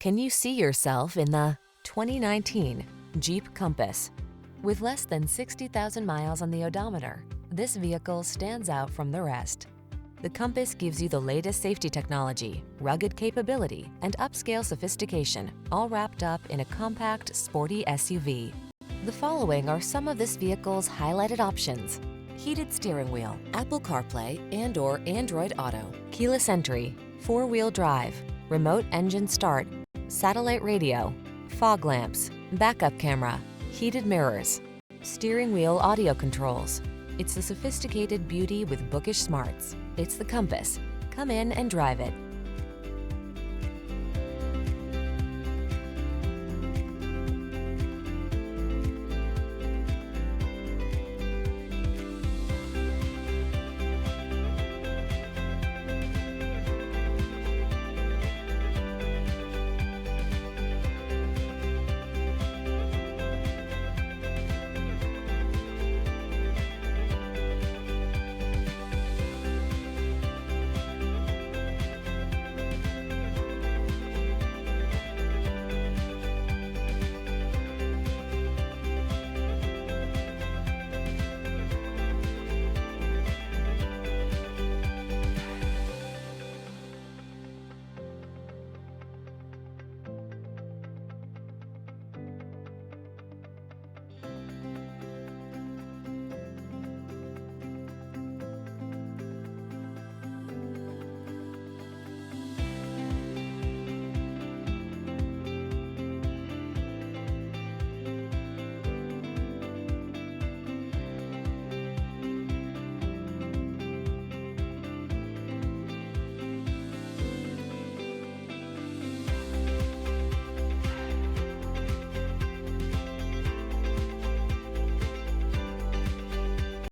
Can you see yourself in the 2019 Jeep Compass? With less than 60,000 miles on the odometer, this vehicle stands out from the rest. The Compass gives you the latest safety technology, rugged capability, and upscale sophistication, all wrapped up in a compact, sporty SUV. The following are some of this vehicle's highlighted options: heated steering wheel, Apple CarPlay and/or Android Auto, keyless entry, four-wheel drive, remote engine start, satellite radio, fog lamps, backup camera, heated mirrors, steering wheel audio controls. It's the sophisticated beauty with bookish smarts. It's the Compass. Come in and drive it.